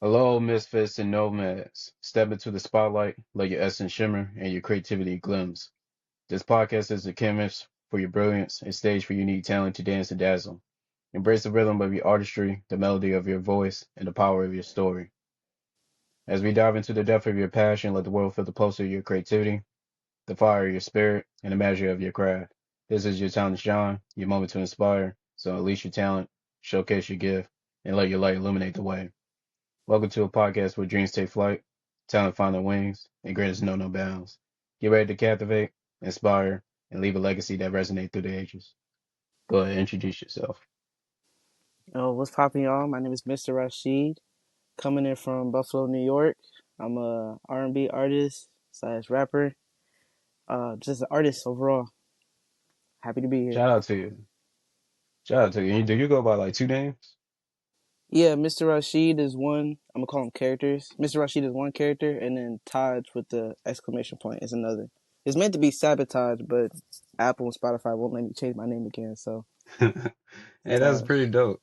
Hello, misfits and nomads. Step into the spotlight, let your essence shimmer and your creativity glimpse. This podcast is a canvas for your brilliance, a stage for unique talent to dance and dazzle. Embrace the rhythm of your artistry, the melody of your voice, and the power of your story. As we dive into the depth of your passion, let the world feel the pulse of your creativity, the fire of your spirit, and the measure of your craft. This is your time to shine, your moment to inspire. So unleash your talent, showcase your gift, and let your light illuminate the way. Welcome to a podcast where dreams take flight, talent find their wings, and greatness know no bounds. Get ready to captivate, inspire, and leave a legacy that resonates through the ages. Go ahead, introduce yourself. What's popping, y'all? My name is Mr. Rashiid, coming in from Buffalo, New York. I'm a R&B artist slash rapper, just an artist overall. Happy to be here. Shout out to you. Shout out to you. Do you go by like two names? Yeah, Mr. Rashiid is one. I'm gonna call him characters. Mr. Rashiid is one character, and then Taj with the exclamation point is another. It's meant to be sabotage, but Apple and Spotify won't let me change my name again. So Hey, that's Taj. pretty dope.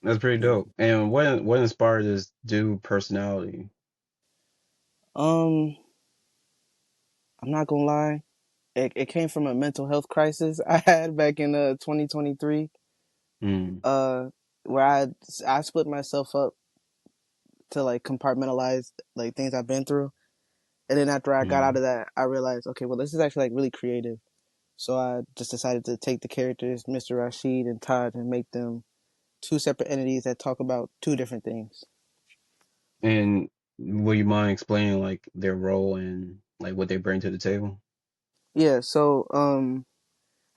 That's pretty Yeah. dope. And what inspired this dude personality? Um, I'm not gonna lie. It came from a mental health crisis I had back in 2023. Mm, uh where I split myself up to like compartmentalize like things I've been through. And then after I got out mm, of that, I realized, okay, well, this is actually like really creative. So I just decided to take the characters, Mr. Rashiid and Taj, and make them two separate entities that talk about two different things. and will you mind explaining like their role and like what they bring to the table? Yeah, so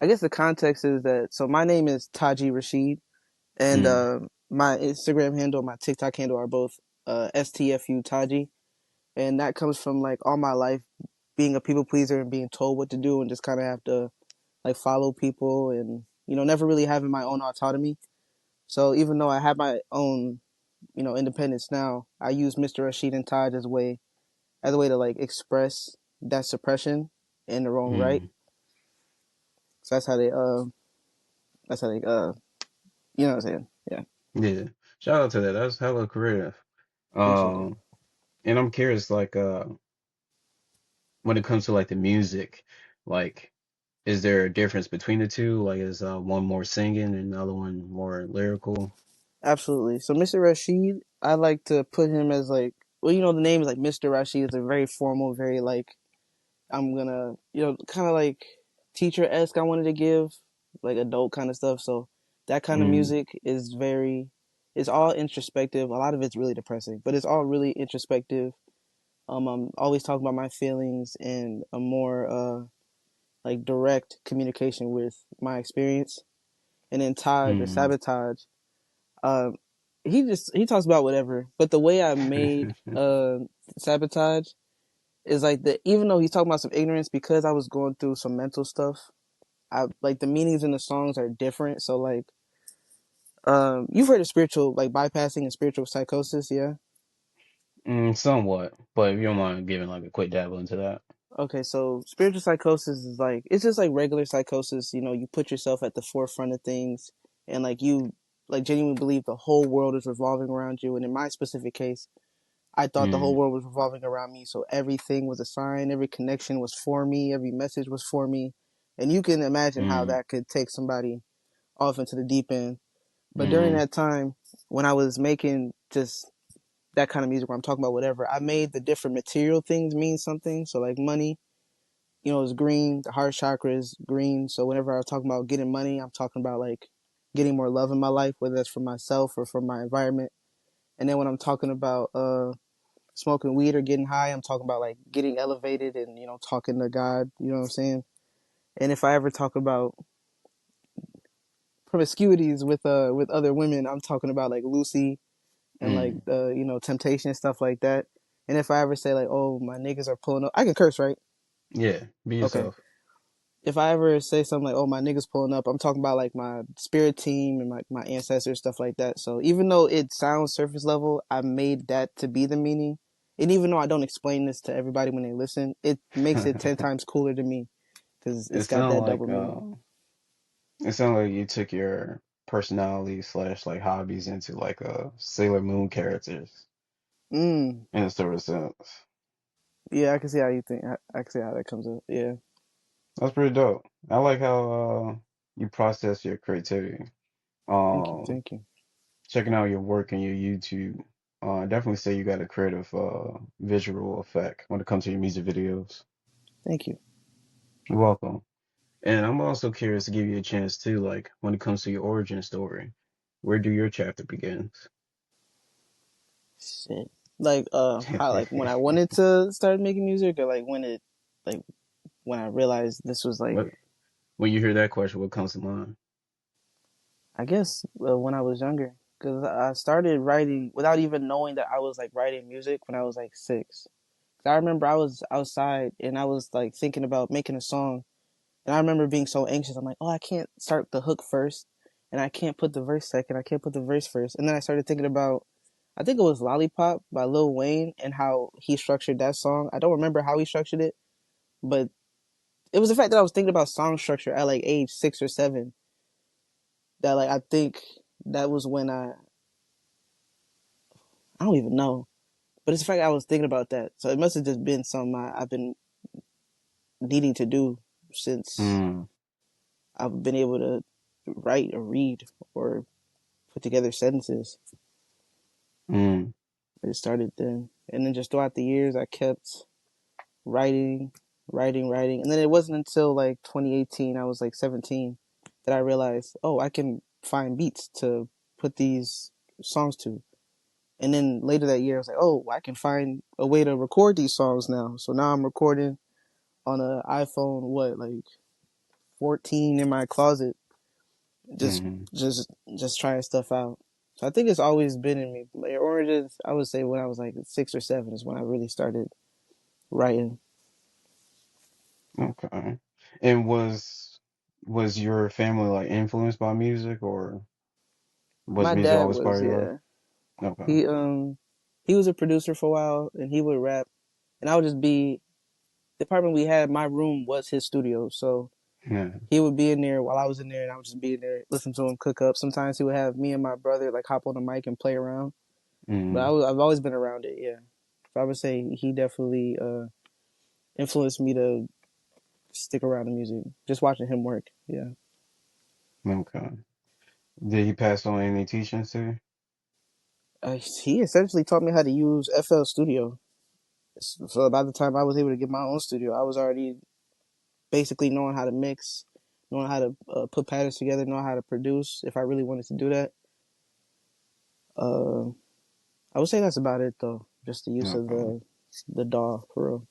I guess the context is that so my name is Taji Rashid, and Mm, my Instagram handle, my TikTok handle are both STFU Taji, and that comes from like all my life being a people pleaser and being told what to do and just kind of have to like follow people and never really having my own autonomy. So even though I have my own independence now, I use Mr. Rasheed and Taj as a way to like express that suppression in the wrong right. mm. So that's how they you know what I'm saying. Yeah, Yeah. Shout out to that. That's hella creative. appreciate it. Um, and I'm curious, like, when it comes to like the music, like, is there a difference between the two? Like, is one more singing and the other one more lyrical? Absolutely. So Mr. Rashid, I like to put him as like, well, the name is like Mr. Rashid. It's a very formal, very like I'm gonna, kind of like teacher esque. I wanted to give like adult kind of stuff. So that kind of Mm, music is it's all introspective. A lot of it's really depressing, but it's all really introspective. I'm always talking about my feelings and a more like direct communication with my experience. And then Taj or mm. Sabotage, um, he talks about whatever. But the way I made Sabotage is like the even though he's talking about some ignorance because I was going through some mental stuff. I like the meanings in the songs are different. So like you've heard of spiritual like bypassing and spiritual psychosis, yeah? Somewhat, but if you don't mind giving like a quick dabble into that. Okay, so spiritual psychosis is like it's just like regular psychosis, you put yourself at the forefront of things and like you like genuinely believe the whole world is revolving around you. And in my specific case, I thought the whole Mm, world was revolving around me. So everything was a sign, every connection was for me, every message was for me. And you can imagine how mm, that could take somebody off into the deep end. But during mm, that time, when I was making just that kind of music where I'm talking about whatever, I made the different material things mean something. So like money, is green. The heart chakra is green. So whenever I'm talking about getting money, I'm talking about like getting more love in my life, whether that's from myself or from my environment. And then when I'm talking about smoking weed or getting high, I'm talking about like getting elevated and talking to God. You know what I'm saying? And if I ever talk about promiscuities with other women, I'm talking about like Lucy and like mm. temptation and stuff like that. And if I ever say like, oh, my niggas are pulling up, I can curse, right? Yeah, be Okay. yourself. If I ever say something like, oh, my niggas pulling up, I'm talking about like my spirit team and like my ancestors, stuff like that. So even though it sounds surface level, I made that to be the meaning. And even though I don't explain this to everybody when they listen, it makes it 10 times cooler to me because It it's got sound that like double meaning. it sound like you took your personality slash like hobbies into like Sailor Moon characters Mm. in a sort of sense. Yeah, I can see how you think. I can see how that comes up. Yeah. That's pretty dope. I like how you process your creativity. Thank you. Um, Thank you. checking out your work and your YouTube. I definitely say you got a creative visual effect when it comes to your music videos. Thank you. You're welcome. And I'm also curious to give you a chance too, like when it comes to your origin story, where do your chapter begins? Shit. Like how like when I wanted to start making music or like when I realized this was like What when you hear that question, what comes to mind? I guess when I was younger because I started writing without even knowing that I was like writing music when I was like 6. I remember I was outside and I was like thinking about making a song and I remember being so anxious. I'm like, oh, I can't start the hook first and I can't put the verse second. I can't put the verse first. And then I started thinking about I think it was Lollipop by Lil Wayne and how he structured that song. I don't remember how he structured it, but it was the fact that I was thinking about song structure at like age 6 or 7 that like I think that was when I don't even know, but it's the fact that I was thinking about that. So it must have just been something I've been needing to do since Mm, I've been able to write or read or put together sentences. mm, It started then, and then just throughout the years, I kept writing, writing, and then it wasn't until like 2018, I was like 17, that I realized, oh, I can find beats to put these songs to. And then later that year, I was like, oh, I can find a way to record these songs now. So now I'm recording on an iPhone, what, like 14 in my closet, just mm. just just trying stuff out. So I think it's always been in me. Like Oranges, I would say when I was like 6 or 7 is when I really started writing. Okay. And was your family like influenced by music or was My music dad always part was, of your life? yeah. Okay. He was a producer for a while and he would rap and I would just be the apartment we had, my room was his studio. So Yeah. he would be in there while I was in there and I would just be in there, listen to him cook up. Sometimes he would have me and my brother like hop on the mic and play around. But Mm, I've always been around it, yeah. So I would say he definitely influenced me to stick around the music. Just watching him work, yeah. okay. Did he pass on any teachings to you? He essentially taught me how to use FL Studio. So by the time I was able to get my own studio, I was already basically knowing how to mix, knowing how to put patterns together, knowing how to produce. If I really wanted to do that, uh, I would say that's about it though. Just the use of Okay. the DAW for real.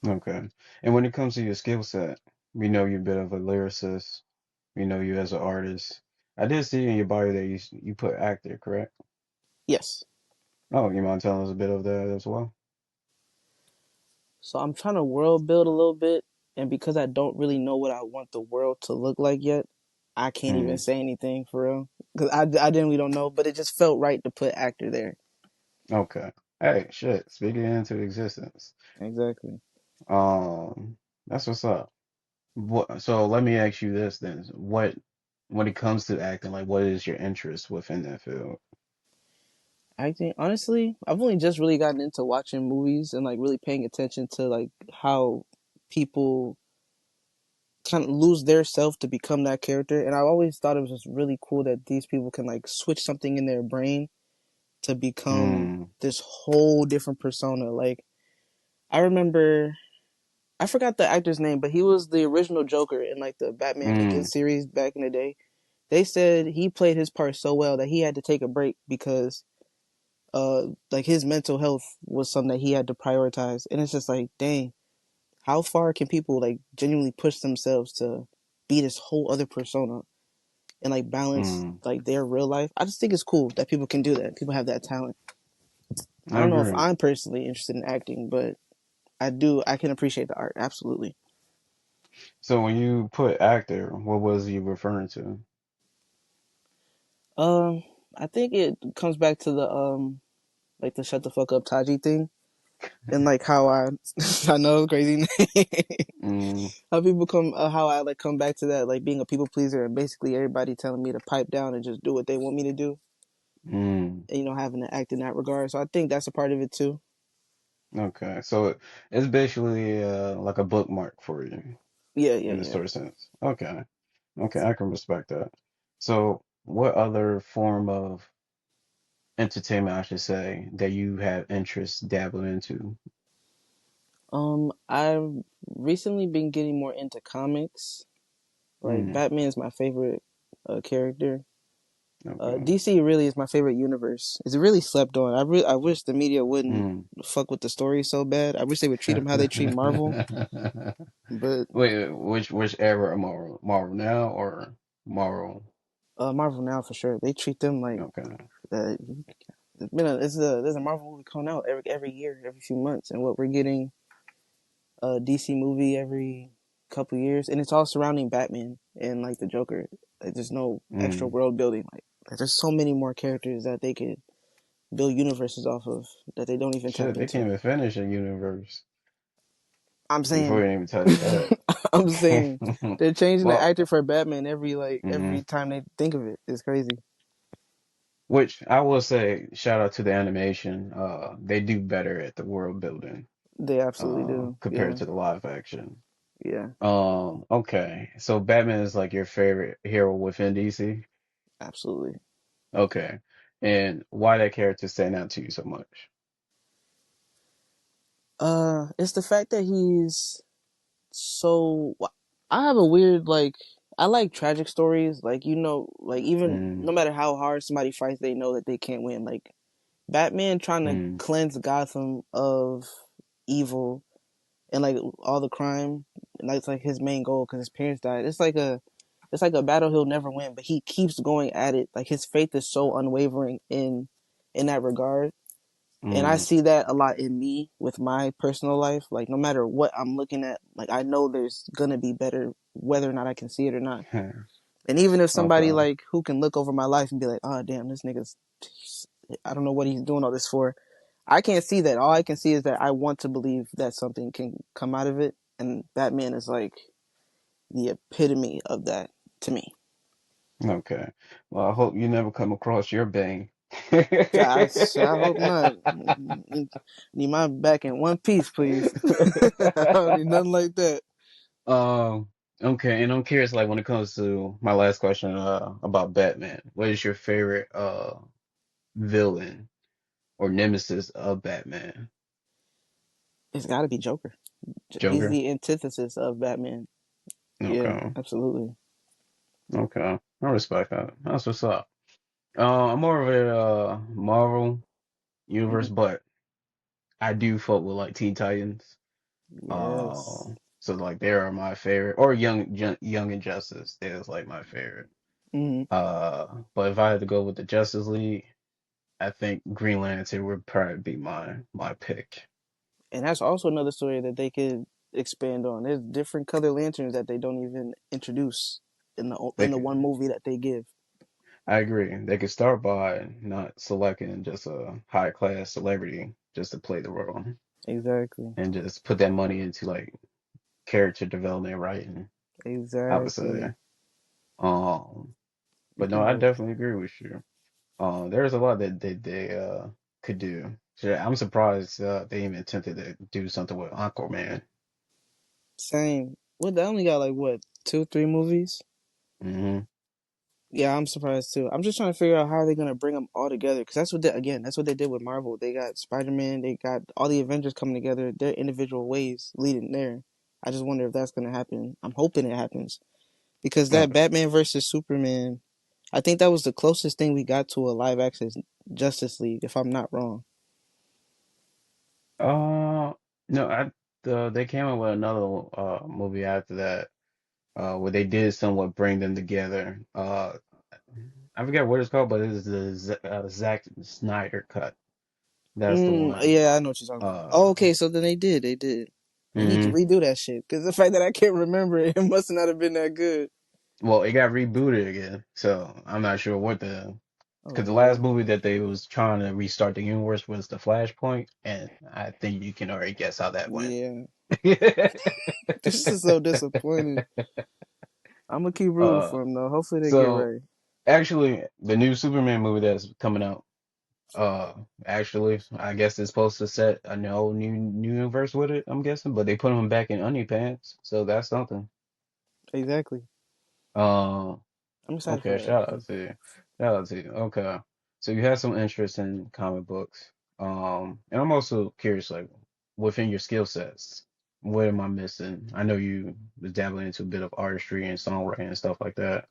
Okay. And when it comes to your skill set, we know you're a bit of a lyricist. We know you as an artist. I did see in your bio that you put actor, correct? Yes. Oh, you mind telling us a bit of that as well? So I'm trying to world build a little bit, and because I don't really know what I want the world to look like yet, I can't even Mm, say anything for real. Because I genuinely don't know, but it just felt right to put actor there. okay. Hey, shit. Speaking it into existence. Exactly. Um, that's what's up. So let me ask you this then. When it comes to acting, like what is your interest within that field? Acting, honestly, I've only just really gotten into watching movies and like really paying attention to like how people kind of lose their self to become that character. And I always thought it was just really cool that these people can like switch something in their brain to become Mm, this whole different persona. Like I remember, I forgot the actor's name, but he was the original Joker in like the Batman mm, Begins series back in the day. They said he played his part so well that he had to take a break because like his mental health was something that he had to prioritize. And it's just like, dang, how far can people like genuinely push themselves to be this whole other persona and like balance mm. like their real life? I just think it's cool that people can do that. People have that talent. I I don't know if agree. I'm personally interested in acting, but I can appreciate the art, absolutely. So when you put actor, what was you referring to? Um, I think it comes back to the like the shut the fuck up Taji thing. and like how I, I know crazy name. Mm, How people come, how I like come back to that, like being a people pleaser and basically everybody telling me to pipe down and just do what they want me to do, mm. and having to act in that regard. So I think that's a part of it too. Okay, so it's basically like a bookmark for you Yeah, yeah, in this yeah. sort of sense. Okay, okay, I can respect that. So, what other form of entertainment, I should say, that you have interest dabbling into? I've recently been getting more into comics. Like Mm, Batman's my favorite character. okay. DC really is my favorite universe. It's really slept on. I wish the media wouldn't Mm. fuck with the story so bad. I wish they would treat them how they treat Marvel. But Wait, which era of Marvel? Marvel now or Marvel? Marvel now for sure. They treat them like Okay. uh, there's a Marvel movie coming out every year, every few months, and what we're getting a DC movie every couple years, and it's all surrounding Batman and like the Joker. Like, there's no extra Mm. world building. Like there's so many more characters that they could build universes off of that they don't even tap Shit, they into. can't even finish a universe I'm before saying, you even touch that. I'm saying, they're changing the Well, actor for Batman mhm. every time they think of it. It's crazy. Which I will say, shout out to the animation. They do better at the world building, They absolutely do. compared Yeah, to the live action. yeah, Okay. So Batman is like your favorite hero within DC? absolutely. Okay. And why that character stand out to you so much? It's the fact that he's so. I have a weird like. I like tragic stories. Like like even Mm, no matter how hard somebody fights, they know that they can't win. Like Batman trying to mm, cleanse Gotham of evil and like all the crime, and that's like his main goal because his parents died. It's like a battle he'll never win, but he keeps going at it. Like his faith is so unwavering in that regard, and I mm. see that a lot in me with my personal life. Like no matter what I'm looking at, like I know there's gonna be better, whether or not I can see it or not. And even if somebody Okay. like who can look over my life and be like, oh damn, this nigga's, I don't know what he's doing all this for. I can't see that. All I can see is that I want to believe that something can come out of it, and Batman is like the epitome of that to me. Okay. Well, I hope you never come across your bang. I hope not. Need my back in one piece, please. I don't need nothing like that. Um, okay, and I'm curious, like when it comes to my last question, about Batman, what is your favorite villain or nemesis of Batman? It's got to be Joker. He's Joker? the antithesis of Batman. Yeah, Okay. absolutely. Okay. I respect that. That's what's up. I'm more of a Marvel universe, Hmm. but I do fuck with like Teen Titans. Yes. So like they are my favorite, or Young Injustice. They're like my favorite. Hmm. But if I had to go with the Justice League, I think Green Lantern would probably be my pick. And that's also another story that they could expand on. There's different color lanterns that they don't even introduce They in the could, one movie that they give. I agree. They could start by not selecting just a high class celebrity just to play the role, Exactly. and just put that money into like character development and writing, I would Exactly. say. Um, You but no, can I do it. definitely agree with you. There's a lot that they could do. So I'm surprised they even attempted to do something with Aquaman. Same. What they only got like what two, three movies? Hmm. Yeah, I'm surprised too. I'm just trying to figure out how are they gonna bring them all together because that's what they did with Marvel. They got Spider Man, they got all the Avengers coming together, their individual ways leading there. I just wonder if that's gonna happen. I'm hoping it happens because that Okay. Batman versus Superman, I think that was the closest thing we got to a live action Justice League, if I'm not wrong. Uh, no, they came out with another movie after that, where they did somewhat bring them together. I forget what it's called, but it is the Zack Snyder cut. That's the one. Yeah, I know what you're talking about. Oh, Uh, okay, so then they did. They need to mhm. redo that shit because the fact that I can't remember it, it must not have been that good. Well, it got rebooted again, so I'm not sure what the Oh Because the last Lord. movie that they was trying to restart the universe was the Flashpoint, and I think you can already guess how that went. Yeah. This is so disappointing. I'm gonna keep rooting uh, for him though. Hopefully they get so right. actually, the new Superman movie that's coming out, uh, actually, I guess it's supposed to set a whole new universe with it. I'm guessing, but they put him back in onion pants, so that's something. Exactly. Um, I'm excited for okay, that. shout out to you. Shout out to you. Okay, so you have some interest in comic books. And I'm also curious, like, within your skill sets, what am I missing? I know you was dabbling into a bit of artistry and songwriting and stuff like that.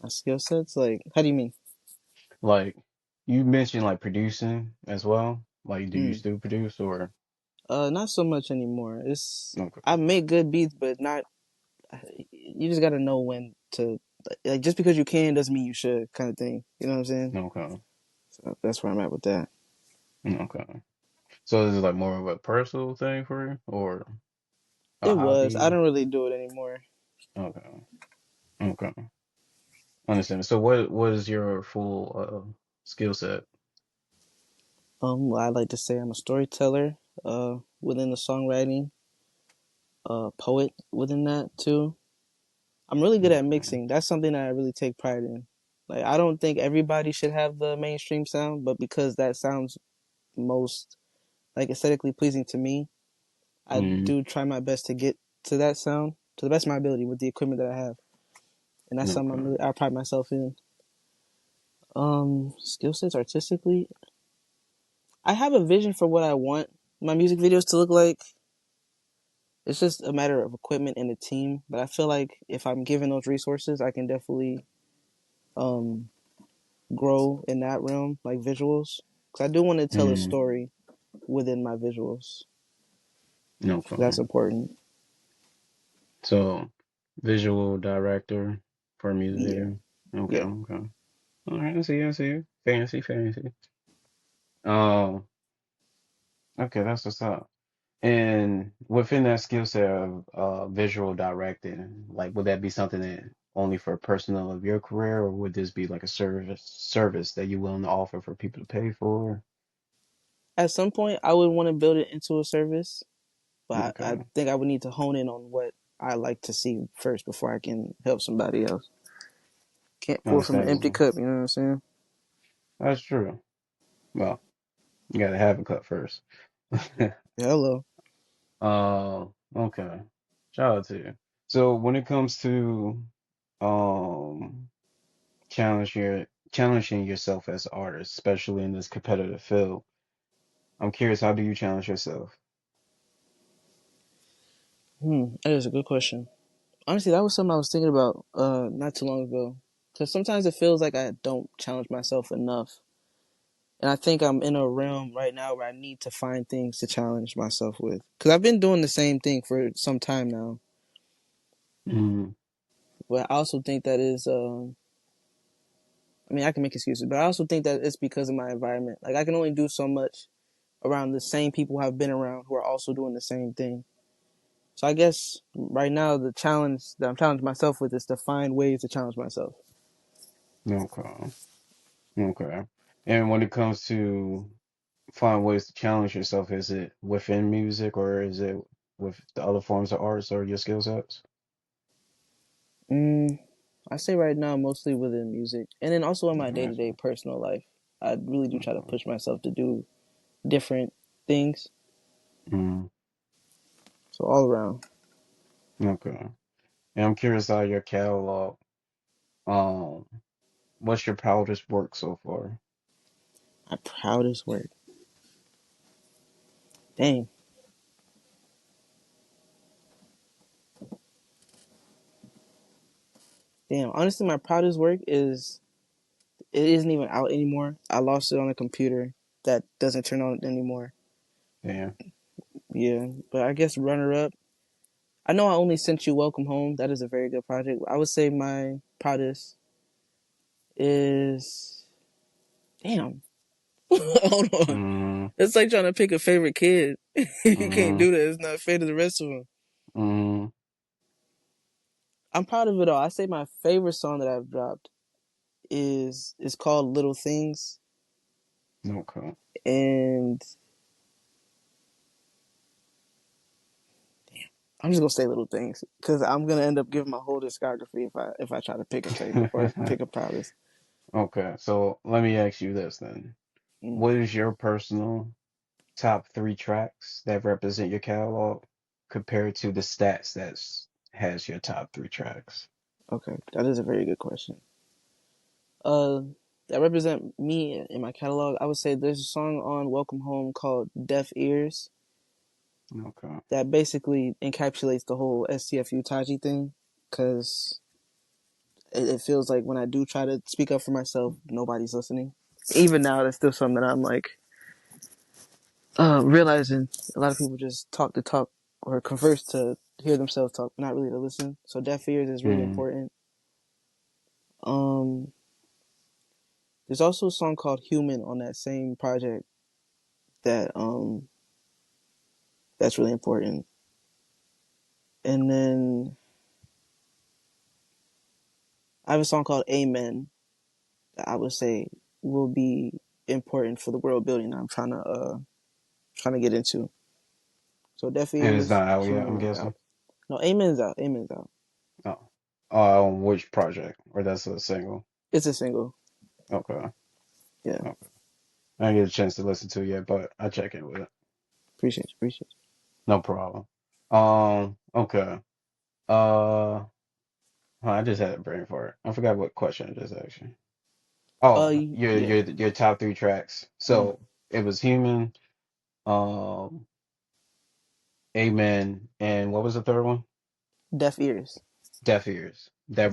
My skill sets, like, how do you mean? Like, you mentioned like producing as well. Like, do you Mm. still produce or? Not so much anymore. It's I Okay, make good beats, but not. You just gotta know when to. Like, just because you can doesn't mean you should, kind of thing. You know what I'm saying? okay, So that's where I'm at with that. okay. So is it like more of a personal thing for you or a It was. I hobby? don't really do it anymore. Okay, okay. Understand. So what is your full skill set? Well, I like to say I'm a storyteller. Within the songwriting, poet within that too. I'm really good at Okay. mixing. That's something that I really take pride in. Like, I don't think everybody should have the mainstream sound, but because that sounds most like aesthetically pleasing to me, I Mm, do try my best to get to that sound to the best of my ability with the equipment that I have, and that's something okay. I pride myself in. Skill sets artistically, I have a vision for what I want my music videos to look like. It's just a matter of equipment and a team, but I feel like if I'm given those resources, I can definitely um grow in that realm, like visuals, because I do want to tell a Mm, story within my visuals. That's okay. important. So visual director for a music Yeah, video. Okay, yeah. okay. All right, I see, I see. Fancy, fancy. Oh, okay, that's what's up. And within that skill set of visual directing, like would that be something that only for personal of your career, or would this be like a service that you're willing to offer for people to pay for? At some point, I would want to build it into a service, but I Okay, think I would need to hone in on what I like to see first before I can help somebody else. Can't pour from an empty understandable. cup. You know what I'm saying? That's true. Well, you gotta have a cut first. Hello. Okay. Shout out to you. So when it comes to um challenging yourself as an artist, especially in this competitive field, I'm curious, how do you challenge yourself? That is a good question. Honestly, that was something I was thinking about not too long ago. Because sometimes it feels like I don't challenge myself enough. And I think I'm in a realm right now where I need to find things to challenge myself with. Because I've been doing the same thing for some time now. Mm, But I also think that is, I mean, I can make excuses, but I also think that it's because of my environment. Like, I can only do so much around the same people I've been around who are also doing the same thing. So I guess right now, the challenge that I'm challenging myself with is to find ways to challenge myself. okay. Okay. And when it comes to find ways to challenge yourself, is it within music or is it with the other forms of arts or your skill sets? Mm, I say right now, mostly within music, and then also in my day to day Gotcha. personal life. I really do try to Okay. push myself to do different things. Mm, So all around, okay. And I'm curious out of your catalog, um, what's your proudest work so far? my proudest work. Dang, damn. Honestly, my proudest work is it isn't even out anymore. I lost it on a computer that doesn't turn on anymore. Yeah. Yeah, but I guess runner up. I know I only sent you Welcome Home. That is a very good project. I would say my proudest is damn. Hold on. Mm, It's like trying to pick a favorite kid. You can't mm, do that. It's not fair to the rest of them. mm, I'm proud of it all. I say my favorite song that I've dropped is it's called Little Things, Okay. and I'm just gonna say Little Things because I'm gonna end up giving my whole discography if I try to pick a favorite or pick a proudest. Okay, so let me ask you this then. Mm, What is your personal top three tracks that represent your catalog compared to the stats that has your top three tracks? okay, that is a very good question. Uh, that represent me in my catalog. I would say there's a song on Welcome Home called "Deaf Ears" Okay. that basically encapsulates the whole STFU Taji thing because it feels like when I do try to speak up for myself, nobody's listening. Even now, that's still something that I'm like realizing. A lot of people just talk to talk or converse to hear themselves talk, not really to listen. So deaf ears is really Hmm. important. Um, there's also a song called "Human" on that same project that that's really important. And then I have a song called "Amen" that I would say will be important for the world building that I'm trying to get into. So deaf And it's ears, not out yet, I'm human guessing. out. No, amen's out. Amen's out. Oh. On which project? Or that's a single? It's a single. Okay. Yeah, Okay. I didn't get a chance to listen to it yet, but I check in with it. appreciate you. Appreciate No problem. Okay. I just had a brain fart. I forgot what question I just asked you. you. Oh, Yeah. your top three tracks. Mm. So it was Human, um, Amen, and what was the third one? Deaf ears. Deaf Ears. That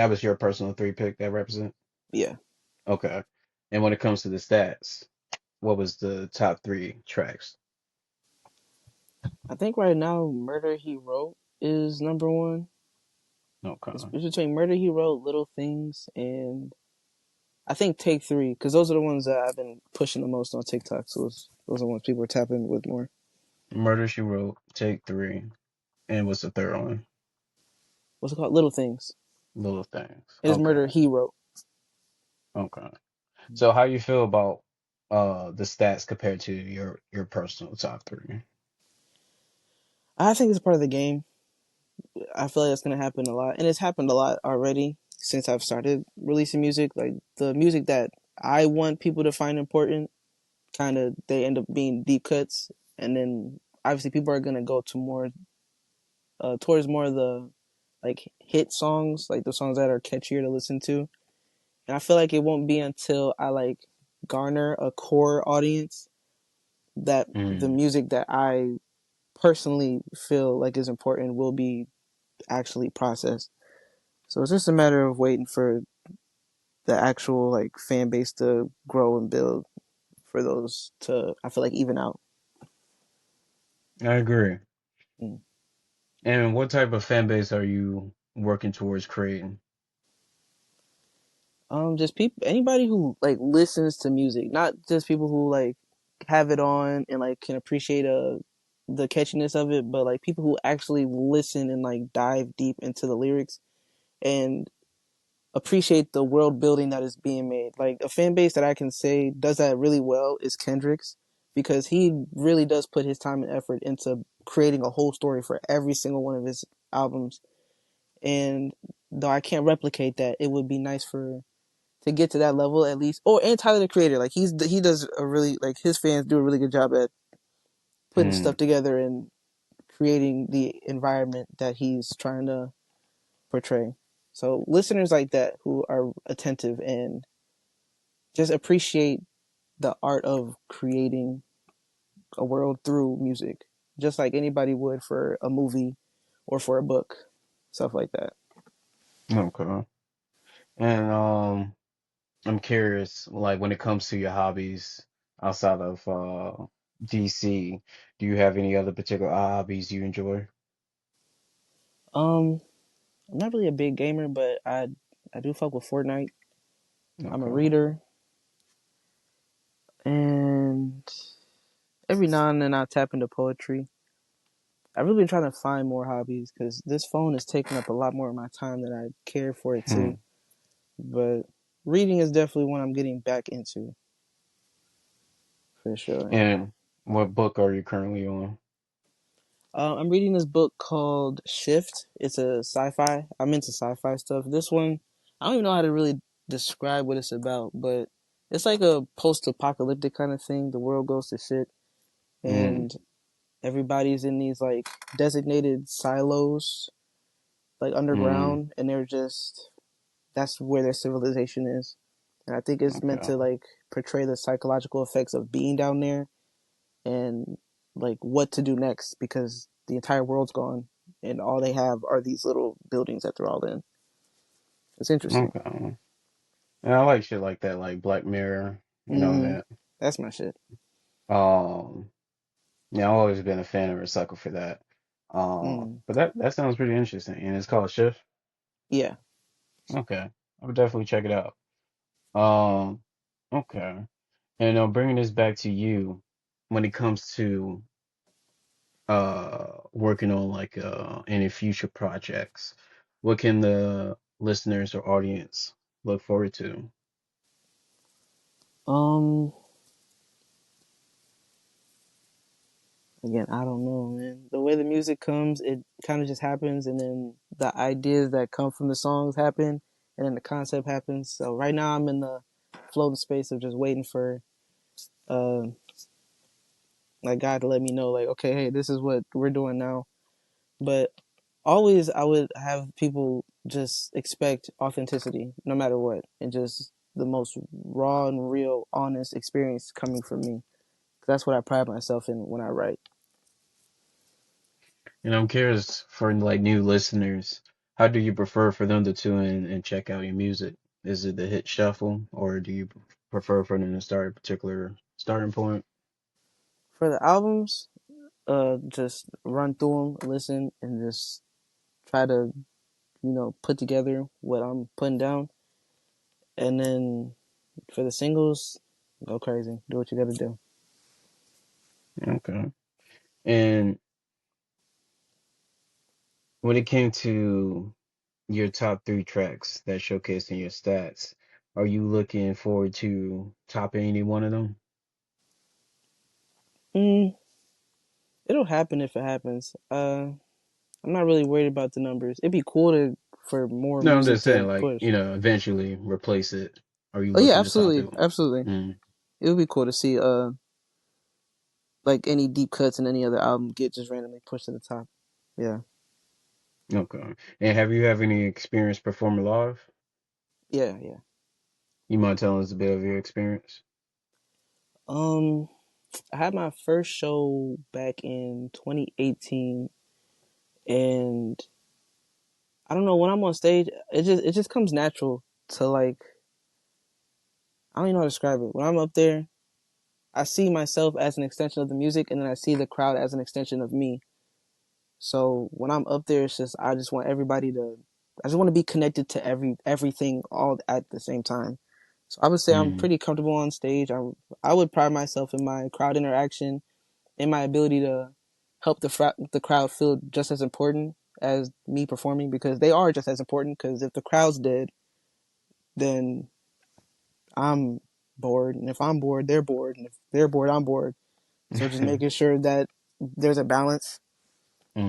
was your personal three pick that represent? Yeah. Okay. And when it comes to the stats, what was the top three tracks? I think right now Murder He Wrote is number one. It's Okay. between Murder He Wrote, Little Things, and I think Take Three, because those are the ones that I've been pushing the most on TikTok. So those are the ones people are tapping with more. Murder She Wrote, Take Three, and what's the third one? What's it called? Little Things. Little Things. It is Okay. Murder He Wrote. Okay. So how you feel about the stats compared to your personal top three? I think it's part of the game. I feel like that's gonna happen a lot, and it's happened a lot already since I've started releasing music. Like the music that I want people to find important, kind of they end up being deep cuts, and then obviously people are gonna go to more towards more of the like hit songs, like the songs that are catchier to listen to. And I feel like it won't be until I like garner a core audience that the Mm, music that I personally feel like is important will be actually processed. So it's just a matter of waiting for the actual like fan base to grow and build for those to I feel like even out. I agree. Mm. And what type of fan base are you working towards creating? Just people, anybody who like listens to music, not just people who like have it on and like can appreciate the catchiness of it, but like people who actually listen and like dive deep into the lyrics and appreciate the world building that is being made. Like a fan base that I can say does that really well is Kendrick's because he really does put his time and effort into creating a whole story for every single one of his albums. And though I can't replicate that, it would be nice for to get to that level at least. Oh, and Tyler the Creator, like he does a really like his fans do a really good job at putting Mm, stuff together and creating the environment that he's trying to portray. So listeners like that who are attentive and just appreciate the art of creating a world through music, just like anybody would for a movie or for a book, stuff like that. okay. And I'm curious, like when it comes to your hobbies outside of DC, do you have any other particular hobbies you enjoy? Um, I'm not really a big gamer, but I do fuck with Fortnite. I'm a Okay. reader, and every now and then I tap into poetry. I've really been trying to find more hobbies because this phone is taking up a lot more of my time than I care for it Hmm. to. But reading is definitely one I'm getting back into for sure. And what book are you currently on? I'm reading this book called Shift. It's a sci-fi. I'm into sci-fi stuff. This one, I don't even know how to really describe what it's about, but it's like a post-apocalyptic kind of thing. The world goes to shit, Mm, and everybody's in these like designated silos, like mm, underground, and they're just that's where their civilization is. And I think it's meant okay. to like portray the psychological effects of being down there and like what to do next because the entire world's gone and all they have are these little buildings that they're all in. It's interesting. Okay. And I like shit like that, like Black Mirror and all Mm-hmm. that. That's my shit. Um, yeah, I've always been a fan or a sucker for that. Mm. But that sounds pretty interesting. And it's called Shift. Yeah. Okay. I would definitely check it out. Um, okay. And bringing this back to you, when it comes to working on like any future projects, what can the listeners or audience look forward to? Um. Again, I don't know, man. The way the music comes, it kind of just happens, and then the ideas that come from the songs happen, and then the concept happens. So right now, I'm in the floating space of just waiting for uh like God to let me know, like, okay, hey, this is what we're doing now. But always, I would have people just expect authenticity, no matter what, and just the most raw and real, honest experience coming from me. That's what I pride myself in when I write. And I'm curious for like new listeners, how do you prefer for them to tune in and check out your music? Is it the hit shuffle, or do you prefer for them to start a particular starting point? For the albums, just run through them, listen, and just try to, put together what I'm putting down. And then for the singles, go crazy. Do what you gotta do. Okay. And when it came to your top three tracks that showcased in your stats, are you looking forward to topping any one of them? Mm, it'll happen if it happens. I'm not really worried about the numbers. It'd be cool for more No, I'm music just saying, to like, push. eventually replace it. Are you Oh yeah, looking to top absolutely, it? absolutely. Mm, It would be cool to see like any deep cuts in any other album get just randomly pushed to the top. Yeah, okay. And have you have any experience performing live? yeah, yeah. You mind telling us a bit of your experience? Um, I had my first show back in 2018, and I don't know when I'm on stage, it just comes natural to like I don't even know how to describe it. When I'm up there, I see myself as an extension of the music, and then I see the crowd as an extension of me. So when I'm up there, it's just I just want everybody to. I just want to be connected to everything all at the same time. So I would say I'm Mm, pretty comfortable on stage. I would pride myself in my crowd interaction, in my ability to help the crowd feel just as important as me performing because they are just as important. Because if the crowd's dead, then I'm bored, and if I'm bored, they're bored, and if they're bored, I'm bored. So just making sure that there's a balance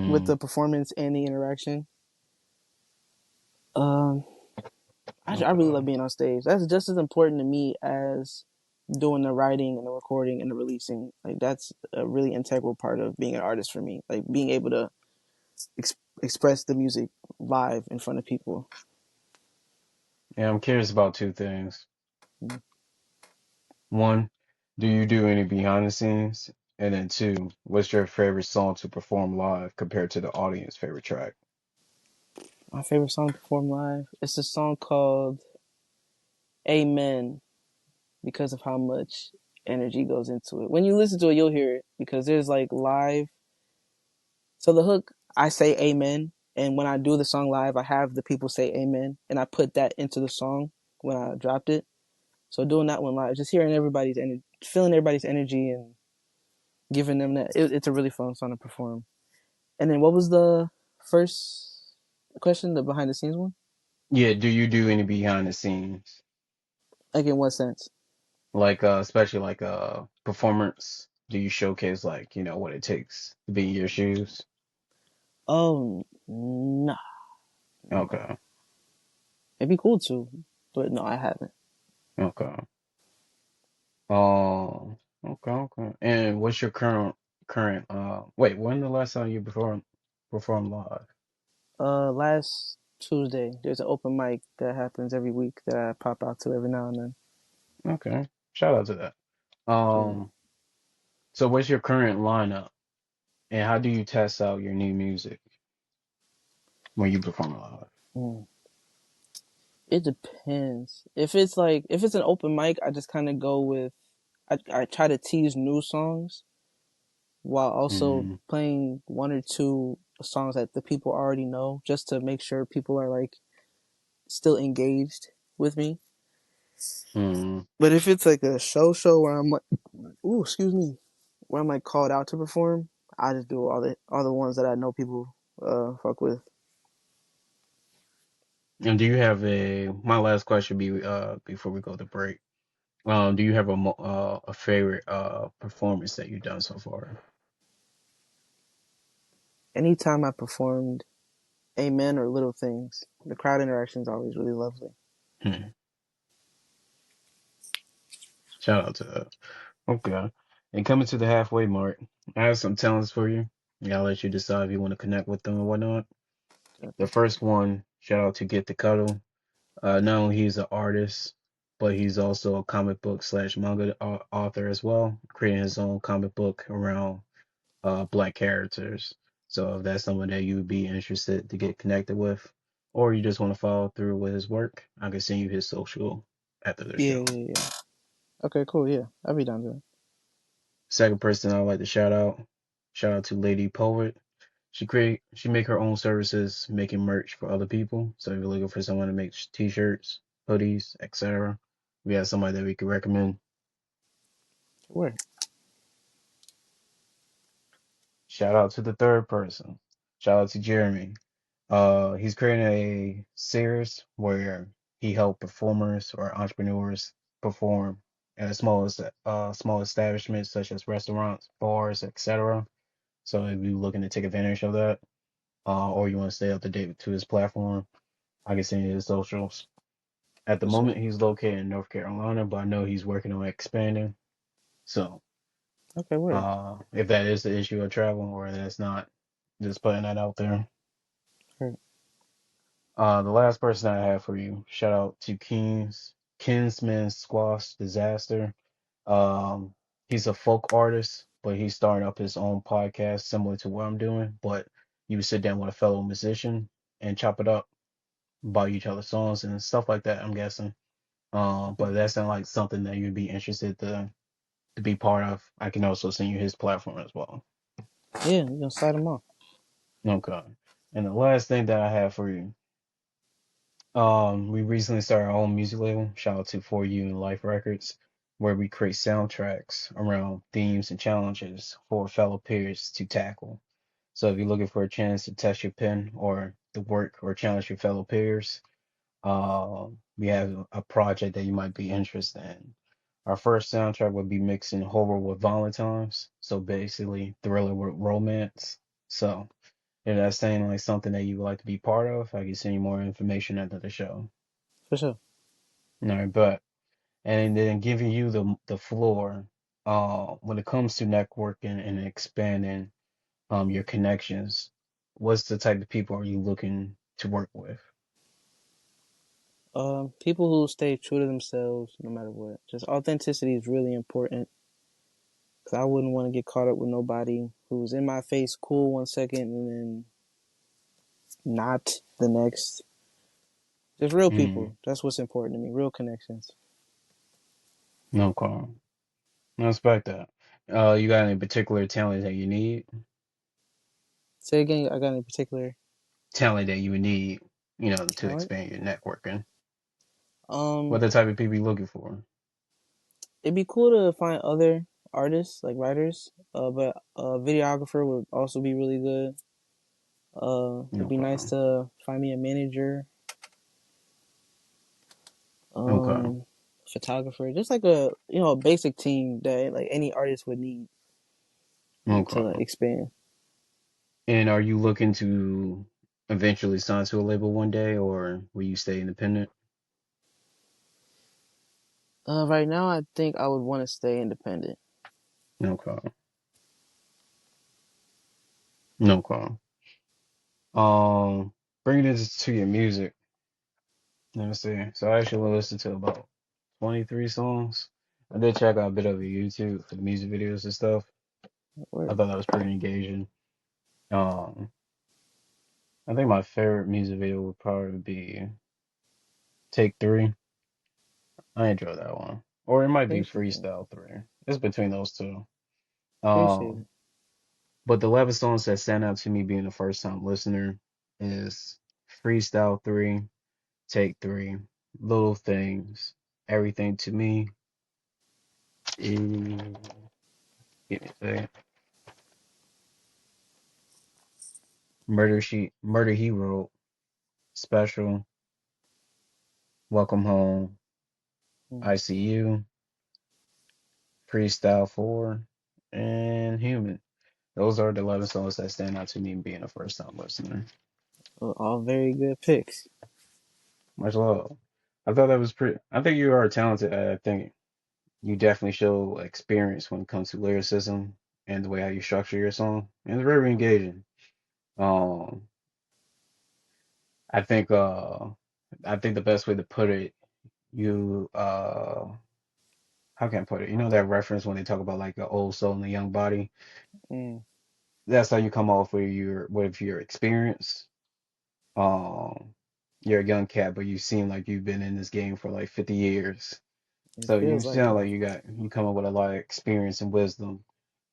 with mm, the performance and the interaction. Um, I really love okay. being on stage. That's just as important to me as doing the writing and the recording and the releasing. Like that's a really integral part of being an artist for me. Like being able to express the music live in front of people. Yeah, I'm curious about two things. One, do you do any behind the scenes? And then two, what's your favorite song to perform live compared to the audience favorite track? My favorite song to perform live. It's a song called "Amen" because of how much energy goes into it. When you listen to it, you'll hear it because there's like live. So the hook, I say "Amen," and when I do the song live, I have the people say "Amen," and I put that into the song when I dropped it. So doing that one live, just hearing everybody's energy, feeling everybody's energy, and giving them that, it's a really fun song to perform. And then what was the first question, the behind the scenes one? Yeah, do you do any behind the scenes? Like in what sense? Like especially like performance. Do you showcase like, what it takes to be in your shoes? Oh, nah, no. Okay. It'd be cool to, but no, I haven't. Okay. Um, okay. And what's your current wait, when the last time you performed live? Last Tuesday, there's an open mic that happens every week that I pop out to every now and then. Okay. Shout out to that. Yeah. Um, so what's your current lineup and how do you test out your new music when you perform live? Mm. It depends. If it's an open mic, I just kind of go with I try to tease new songs while also Mm, playing one or two songs that the people already know, just to make sure people are like still engaged with me. mm. But if it's like a show where I'm like, ooh, excuse me, where I'm like called out to perform, I just do all the ones that I know people fuck with. And do you have my last question be before we go to break. Do you have a favorite performance that you've done so far? Anytime I performed Amen or Little Things, the crowd interaction is always really lovely. Hmm. Shout out to that. Okay. And coming to the halfway mark, I have some talents for you. Yeah, I'll let you decide if you want to connect with them or whatnot. The first one, shout out to Get the Cuddle. Not only he's an artist, but he's also a comic book slash manga author as well, creating his own comic book around black characters. So if that's someone that you would be interested to get connected with, or you just want to follow through with his work, I can send you his social after the Yeah, show. yeah, yeah. Okay, cool. Yeah, I'll be down to it. Second person I'd like to shout out to Lady Poet. She make her own services making merch for other people. So if you're looking for someone to make t-shirts, hoodies, etc., we have somebody that we could recommend. Where? Shout out to the third person. Shout out to Jeremy. He's creating a series where he helped performers or entrepreneurs perform at small establishments such as restaurants, bars, etc. So if you're looking to take advantage of that, or you want to stay up to date to his platform, I can send you his socials. At the For moment, sure. he's located in North Carolina, but I know he's working on expanding. So, Okay, where? if that is the issue of travel or that's not, just putting that out there. Where? The last person I have for you, shout out to Kinsman Squash Disaster. Um, he's a folk artist, but he's starting up his own podcast similar to what I'm doing. But you sit down with a fellow musician and chop it up about each other's songs and stuff like that, I'm guessing. But that's not like something that you'd be interested to be part of. I can also send you his platform as well. Yeah, you gonna slide them off. Okay. And the last thing that I have for you, we recently started our own music label. Shout out to For You and Life Records, where we create soundtracks around themes and challenges for fellow peers to tackle. So if you're looking for a chance to test your pen or the work or challenge your fellow peers, we have a project that you might be interested in. Our first soundtrack would be mixing horror with Valentine's, so basically thriller with romance. So if that's saying like something that you would like to be part of, I can send you more information after the show. For sure. No, but and then giving you the floor, when it comes to networking and expanding your connections, what's the type of people are you looking to work with? People who stay true to themselves no matter what. Just authenticity is really important. Cause I wouldn't want to get caught up with nobody who's in my face cool 1 second and then not the next. Just real Mm, people. That's what's important to me. Real connections. no problem. I respect that. You got any particular talent that you need? Say again. I got any particular Talent that you would need, to talent? expand your networking. What Um, the type of people you looking for? it'd be cool to find other artists like writers. But a videographer would also be really good. It'd No be nice problem. to find me a manager. Okay. Um, photographer, just like a a basic team that like any artist would need to like Okay. expand. And are you looking to eventually sign to a label one day, or will you stay independent? Right now, I think I would want to stay independent. Okay. Okay. Bringing this to your music. Let me see. So I actually listened to about 23 songs. I did check out a bit of your YouTube for the music videos and stuff. I Or thought that was pretty engaging. Um, I think my favorite music video would probably be Take Three. I enjoy that one. Or it might be thank you, man. Freestyle 3. It's between those two. Appreciate Um, it. but the 11 songs that stand out to me being a first time listener is Freestyle 3, Take 3, Little Things, Everything to Me, and give me a second. Murder He Wrote, Special, Welcome Home, Mm. ICU, Freestyle 4, and Human. Those are the 11 songs that stand out to me being a first time listener. Well, all very good picks. Much love. I thought that was pretty. I think you are talented. I think you definitely show experience when it comes to lyricism and the way how you structure your song. And it's very engaging. Um, I think I think the best way to put it, you how can I put it? You know that reference when they talk about like an old soul and a young body? Mm. That's how you come off with your experience. Um, you're a young cat, but you seem like you've been in this game for like 50 years. It So you feels like sound it. like you come up with a lot of experience and wisdom.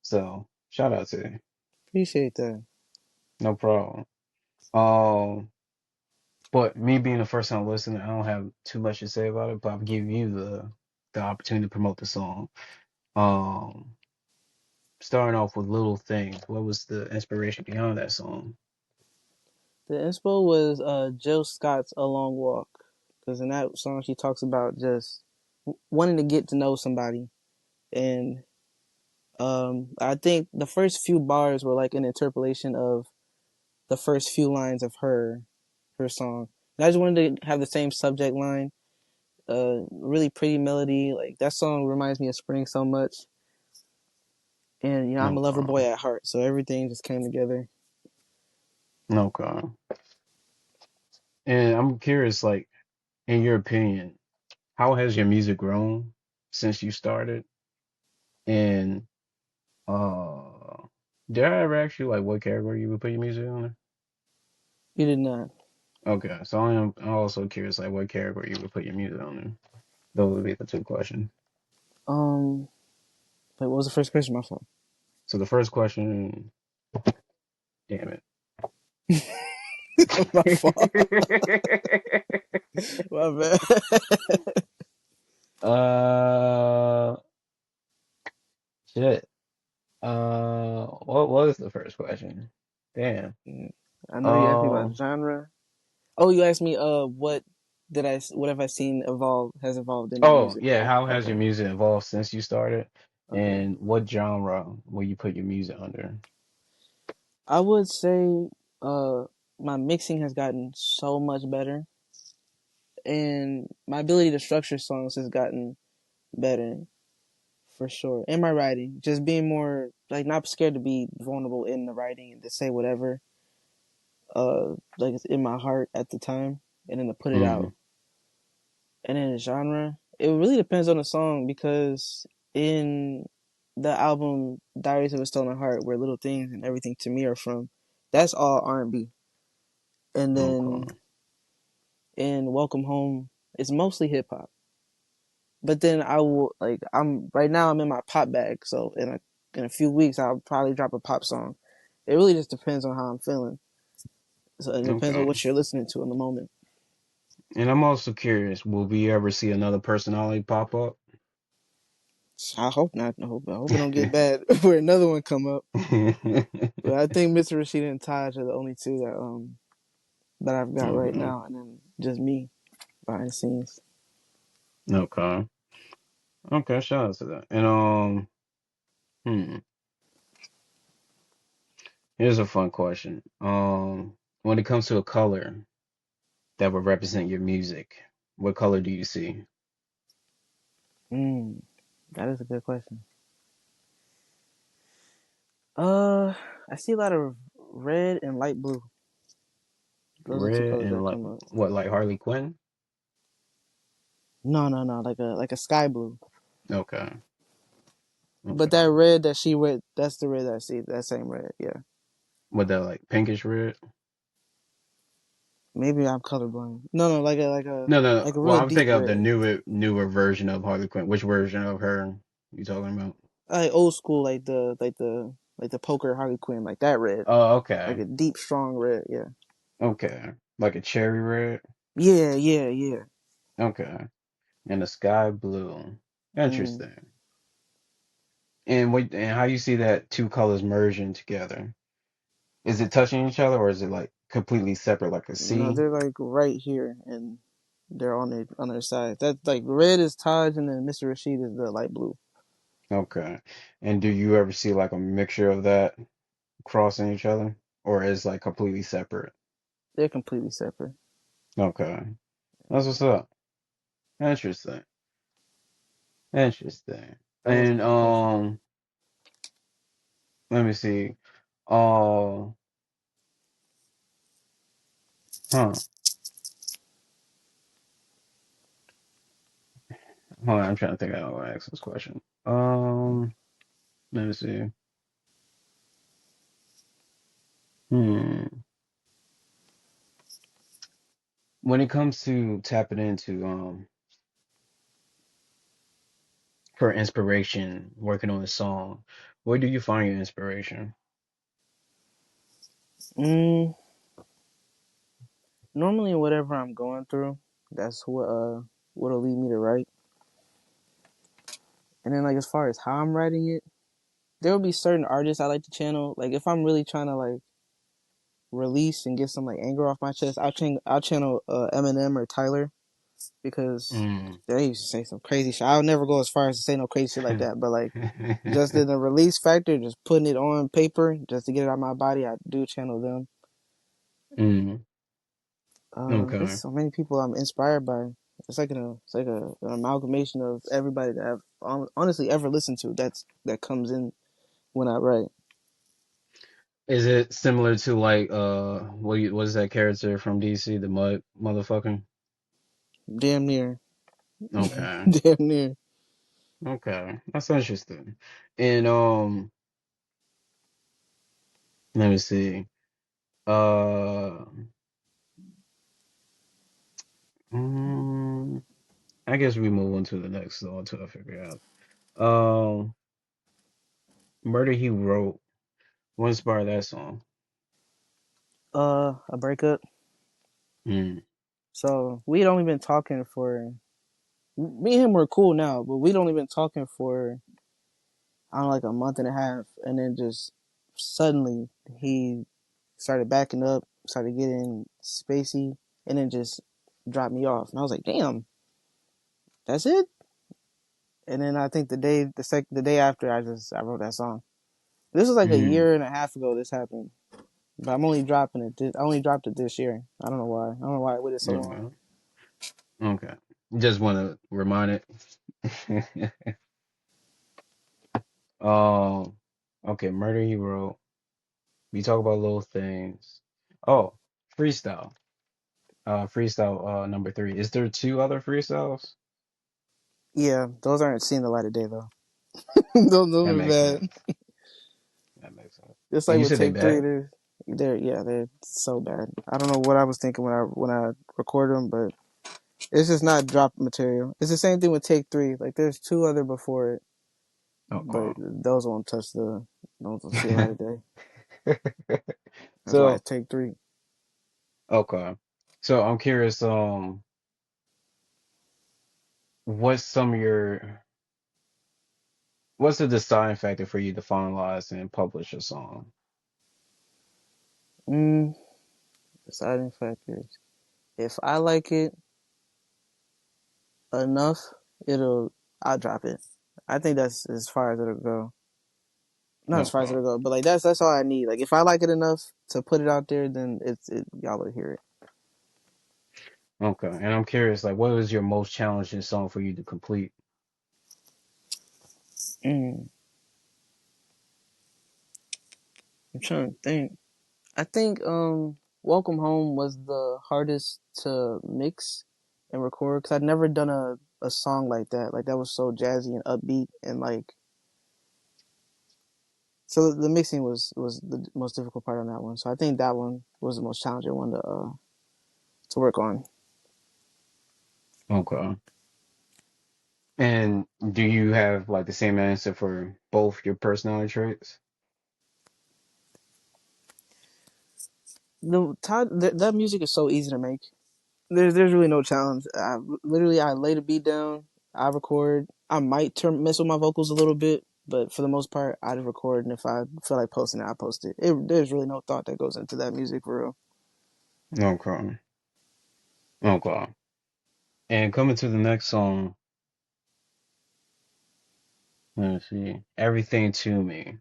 So shout out to you. Appreciate that. No problem. Um, but me being a first time listener, I don't have too much to say about it, but I'll give you the opportunity to promote the song. Um, Starting off with Little Things, what was the inspiration behind that song? The inspo was Jill Scott's "A Long Walk," because in that song she talks about just wanting to get to know somebody, and I think the first few bars were like an interpolation of the first few lines of her song. And I just wanted to have the same subject line. Really pretty melody. Like that song reminds me of spring so much. And I'm a lover boy Okay. at heart, so everything just came together. Okay. And I'm curious, like, in your opinion, how has your music grown since you started? And uh, did I ever ask you like what category you would put your music on? You did not. Okay, so I'm also curious like what category you would put your music on there. Those would be the two questions. Um, wait, what was the first question? My fault. So the first question, damn My fault. it. My bad. uh, shit. What was the first question? Damn. I know you asked me about Um, genre. Oh, you asked me what have I seen evolve has evolved in the oh music, yeah, right? how has Okay. your music evolved since you started? Okay. And what genre will you put your music under? I would say uh my mixing has gotten so much better and my ability to structure songs has gotten better for sure. And my writing, just being more like not scared to be vulnerable in the writing and to say whatever like it's in my heart at the time and then to put it Mm, out. And then the genre, it really depends on the song because in the album Diaries of a Stolen Heart, where Little Things and Everything to Me are from, that's all R&B. And then okay, in Welcome Home, it's mostly hip hop. But then I will like I'm right now I'm in my pop bag, so in a few weeks I'll probably drop a pop song. It really just depends on how I'm feeling. So it depends on okay. what you're listening to in the moment. And I'm also curious, will we ever see another personality pop up? So I hope not. I hope it don't get bad where another one come up. But I think Mr. Rashiid and Taj are the only two that I've got right Okay. now, and then just me behind the scenes. Okay. Okay, shout out to that. And hmm, here's a fun question. When it comes to a color that would represent your music, what color do you see? Mm, that is a good question. Uh, I see a lot of red and light blue. Those are two Red colors and that like come up. what, like Harley Quinn? No, no, no, like a sky blue. Okay, But okay. that red that she with, that's the red that I see. That same red, yeah. What that like pinkish red? Maybe I'm colorblind. No, no, No, no. like a Well, real I'm deep thinking of the red. newer version of Harley Quinn. Which version of her you talking about? Like old school, like the poker Harley Quinn, like that red, Oh, like okay, a deep, strong red. Yeah, okay. Like a cherry red. yeah, yeah, yeah. Okay, and the sky blue. Mm. Interesting. And how you see that two colors merging together? Is it touching each other or is it like completely separate, like a No, sea? they're like right here, and they're on their side. That like red is Taj, and then Mr. Rashiid is the light blue. Okay. And do you ever see like a mixture of that crossing each other, or is like completely separate? They're completely separate. Okay, that's what's up. Interesting. Interesting. That was a And good question. let me see. Uh, huh. Hold on, I'm trying to think how I ask this question. Let me see. Hmm. When it comes to tapping into for inspiration, working on a song, where do you find your inspiration? Mm, normally, whatever I'm going through, that's what'll lead me to write. And then like as far as how I'm writing it, there will be certain artists I like to channel. Like if I'm really trying to like release and get some like anger off my chest, I'll channel Eminem or Tyler because Mm. they used to say some crazy shit. I'll never go as far as to say no crazy shit like that, but like just in the release factor, just putting it on paper just to get it out of my body, I do channel them. Mm. There's Okay. so many people I'm inspired by. It's like an amalgamation of everybody that I've honestly ever listened to. That comes in when I write. Is it similar to like what is that character from DC, the mud motherfucker? Damn near, Okay. damn near. Okay. That's interesting. And let me see. Uh mm, I guess we move on to the next song until I figure out. Murder He Wrote. What inspired that song? A breakup. Mm. So we'd only been talking for me and him were cool now, but we'd only been talking for I don't know, like a month and a half, and then just suddenly he started backing up, started getting spacey, and then just dropped me off. And I was like, damn, that's it. And then I think the day after I wrote that song. This was like a Mm. year and a half ago. This happened, but I'm only dropping it. I only dropped it this year. I don't know why. I don't know why it waited so long. Okay. Okay. Just want to remind it. Um, okay, Murder He Wrote. We talk about little things. Oh, freestyle. Freestyle number three. Is there two other freestyles? Yeah, those aren't seeing the light of day though. Those That are makes bad. sense. That makes sense. Just And like you with said they take three, bad? they're so bad. I don't know what I was thinking when I record them, but it's just not drop material. It's the same thing with take three. Like there's two other before it, Oh, but oh. those won't touch the those will see the light of day. That's why So, it's take three. okay. So I'm curious, what's some of your what's the deciding factor for you to finalize and publish a song? Mm, deciding factors. If I like it enough, it'll. I'll drop it. I think that's as far as it'll go. Not as far as Okay. it'll go, but like that's all I need. Like if I like it enough to put it out there, then y'all will hear it. Okay. And I'm curious, like, what was your most challenging song for you to complete? Mm, I'm trying to think. I think Welcome Home was the hardest to mix and record because I'd never done a song like that. Like that was so jazzy and upbeat and like so the mixing was the most difficult part on that one. So I think that one was the most challenging one to work on. Okay. And do you have like the same answer for both your personality traits? That music is so easy to make. There's really no challenge. I lay the beat down. I record. I might mess with my vocals a little bit, but for the most part, I just record. And if I feel like posting it, I post it. There's really no thought that goes into that music for real. Okay. Okay. And coming to the next song, let's see. Everything to Me.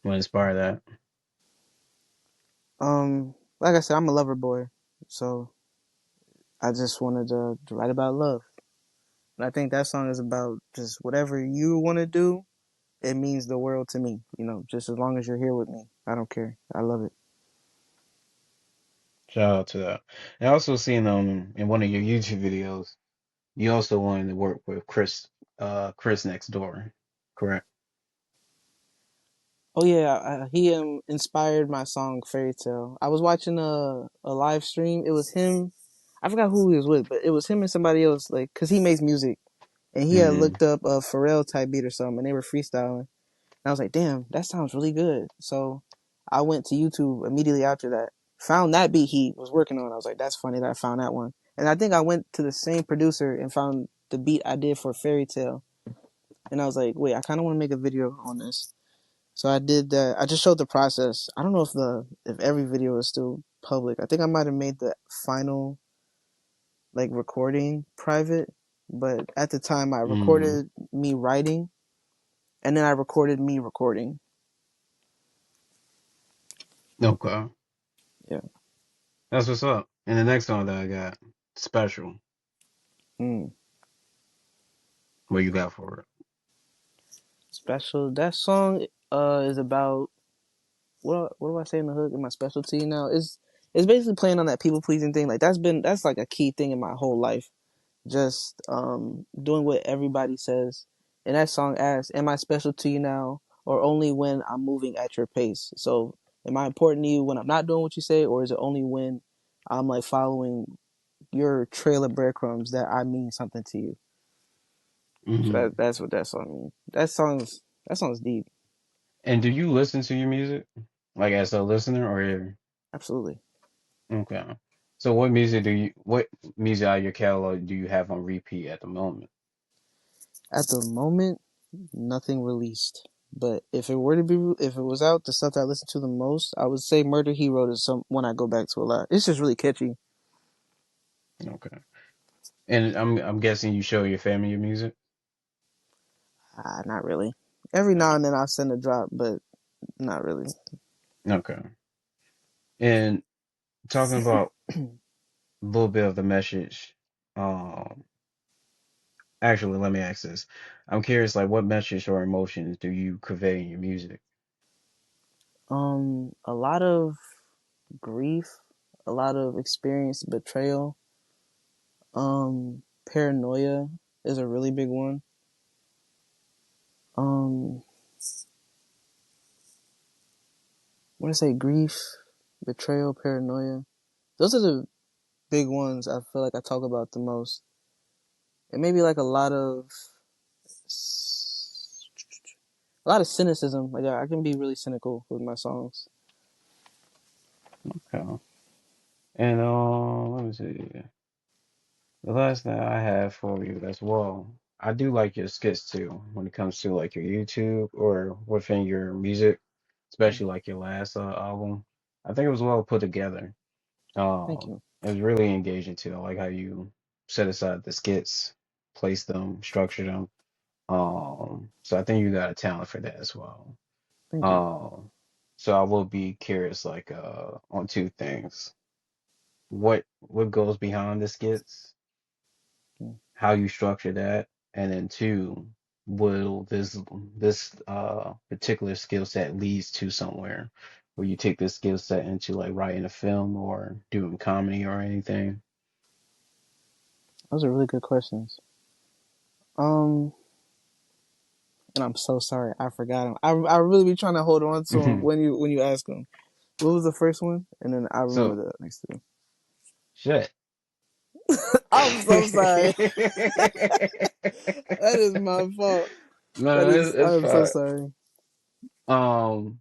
What inspired that? Like I said, I'm a lover boy, so I just wanted to write about love. And I think that song is about just whatever you want to do. It means the world to me. You know, just as long as you're here with me, I don't care. I love it. Shout out to that. And I also seen in one of your YouTube videos, you also wanted to work with Chris next door, correct? Oh yeah, he inspired my song Fairy Tale. I was watching a live stream. It was him. I forgot who he was with, but it was him and somebody else. Like, cause he makes music, and he had Mm-hmm. looked up a Pharrell type beat or something, and they were freestyling. And I was like, damn, that sounds really good. So I went to YouTube immediately after that, found that beat he was working on. I was like, that's funny that I found that one. And I think I went to the same producer and found the beat I did for Fairy Tale, and I was like, wait, I kind of want to make a video on this. So I did that. I just showed the process. I don't know if every video is still public. I think I might have made the final like recording private, but at the time I Mm-hmm. recorded me writing and then I recorded me recording. Okay. Yeah. That's what's up. And the next song that I got, Special. Mm. What you got for it? Special. That song is about what do I say in the hook in my specialty now? It's basically playing on that people pleasing thing. Like that's like a key thing in my whole life. Just doing what everybody says. And that song asks, "Am I special to you now, or only when I'm moving at your pace?" So, am I important to you when I'm not doing what you say, or is it only when I'm like following your trail of breadcrumbs that I mean something to you? So Mm-hmm. that's what that song means. That song's deep. And do you listen to your music? Like as a listener or Absolutely. okay. So what music out of your catalog do you have on repeat at the moment? At the moment, nothing released. But if it was out, the stuff that I listen to the most, I would say Murder Hero is some one I go back to a lot. It's just really catchy. Okay. And I'm guessing you show your family your music? Not really. Every now and then I'll send a drop, but not really. Okay. And talking about a little bit of the message, um, actually, let me ask this. I'm curious, like, what message or emotions do you convey in your music? A lot of grief, a lot of experienced betrayal. Paranoia is a really big one. Um, what do I say? Grief, betrayal, paranoia. Those are the big ones I feel like I talk about the most. And maybe like a lot of cynicism. Like I can be really cynical with my songs. Okay. And let me see. The last thing I have for you as well, I do like your skits too when it comes to like your YouTube or within your music, especially like your last album. I think it was well put together. Thank you. It was really engaging too. I like how you set aside the skits. place them, structure them. So I think you got a talent for that as well. Thank you. Um, so I will be curious, like, on two things. What goes behind the skits, Mm. how you structure that, and then two, will this particular skill set leads to somewhere where you take this skill set into like writing a film or doing comedy or anything? Those are really good questions. Um, and I'm so sorry, I forgot them. I really be trying to hold on to them when you ask them. What was the first one? And then I remember So the next two. shit. I'm so sorry. That is my fault. That No, is. it's I'm so fine. sorry. Um,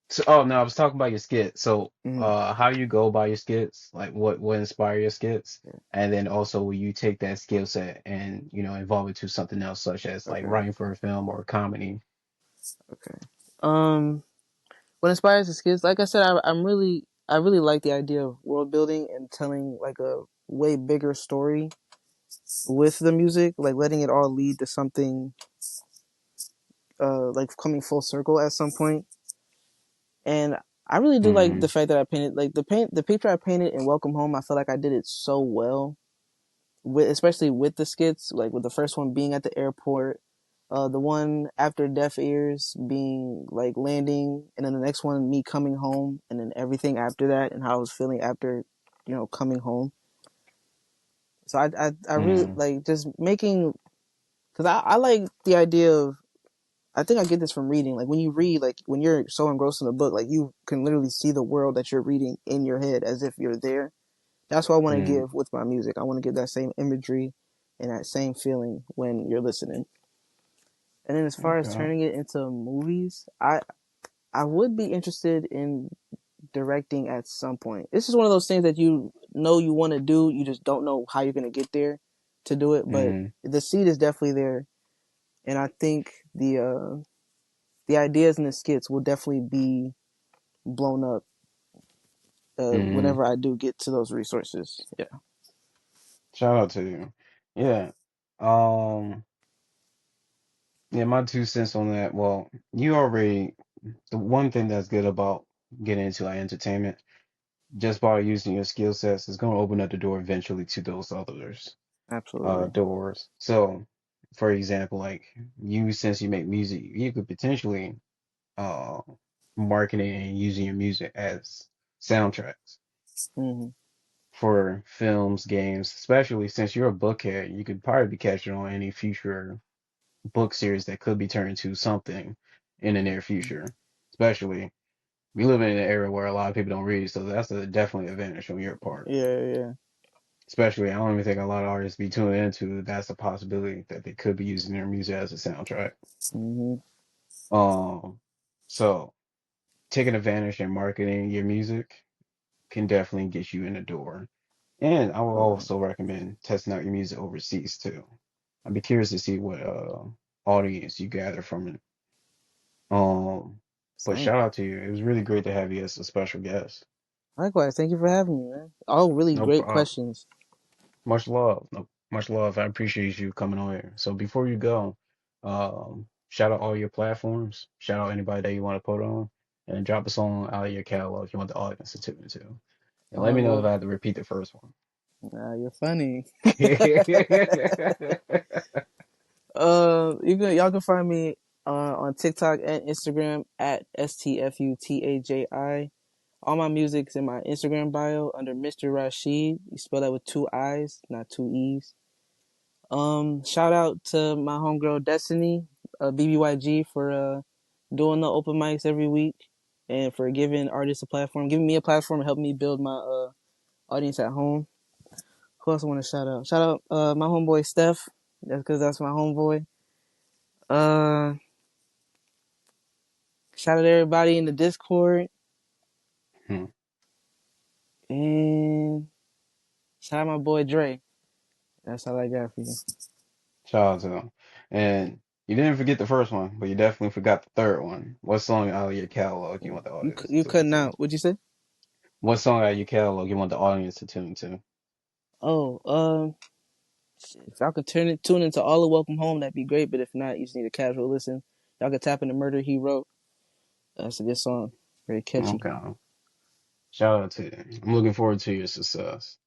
so, oh no, I was talking about your skits. So, Mm-hmm. how you go by your skits? Like, what inspire your skits? And then also, will you take that skill set and evolve it to something else, such as like Okay. writing for a film or a comedy? Okay. Um, what inspires the kids? Like I said, I really like the idea of world building and telling like a way bigger story with the music, like letting it all lead to something, like coming full circle at some point. And I really do like the Mm, fact that I painted, like the picture I painted in Welcome Home. I feel like I did it so well, especially with the skits, like with the first one being at the airport, the one after Deaf Ears being like landing, and then the next one me coming home, and then everything after that and how I was feeling after, coming home. So I really mm, like just making, because I like the idea of, I think I get this from reading. Like when you read, like when you're so engrossed in a book, like you can literally see the world that you're reading in your head as if you're there. That's what I want to mm. give with my music. I want to give that same imagery and that same feeling when you're listening. And then as far as Okay. turning it into movies, I would be interested in directing at some point. This is one of those things that you know you want to do, you just don't know how you're going to get there to do it, but Mm, the seed is definitely there, and I think the ideas and the skits will definitely be blown up mm. whenever I do get to those resources. Yeah, Shout out to you. Yeah. Um. Yeah. My 2 cents on that. Well, you already. The one thing that's good about getting into like entertainment, just by using your skill sets, is going to open up the door eventually to those others absolutely. doors. So, for example, like you, since you make music, you could potentially uh market it and using your music as soundtracks Hmm. for films, games, especially since you're a bookhead, you could probably be catching on any future book series that could be turned into something in the near future. Especially we live in an era where a lot of people don't read, so that's a definitely advantage on your part. Yeah, yeah. Especially, I don't even think a lot of artists be tuned into that's a possibility that they could be using their music as a soundtrack. Hmm. Um, so taking advantage and marketing your music can definitely get you in the door. And I would Absolutely. also recommend testing out your music overseas too. I'd be curious to see what audience you gather from it. Um, but Same. shout out to you. It was really great to have you as a special guest. Likewise. Thank you for having me, man. All really No great problem. questions. Much love. No, much love. I appreciate you coming on here. So before you go, shout out all your platforms. Shout out anybody that you want to put on, and drop a song out of your catalog you want the audience to tune into. And let me know if Well, I have to repeat the first one. you're funny. Y'all can find me on TikTok and Instagram at STFUTAJI. All my music's in my Instagram bio under Mr. Rashiid. You spell that with two I's, not two E's. Shout out to my homegirl Destiny, BBYG, for doing the open mics every week and for giving artists a platform, giving me a platform to help me build my audience at home. Who else I want to shout out? Shout out my homeboy Steph. That's because that's my homeboy. Uh, Shout out to everybody in the Discord, Hmm. and shout out my boy Dre. That's all I got for you. Shout out to them. And you didn't forget the first one, but you definitely forgot the third one. What song out of your catalog you want the audience to You tune cutting into? out? What'd you say? What song out of your catalog you want the audience to tune into? Oh, If y'all could tune into all of Welcome Home, that'd be great. But if not, you just need a casual listen. Y'all could tap into Murder He Wrote. That's a good song. Very catchy. Okay. Shout out to you. I'm looking forward to your success.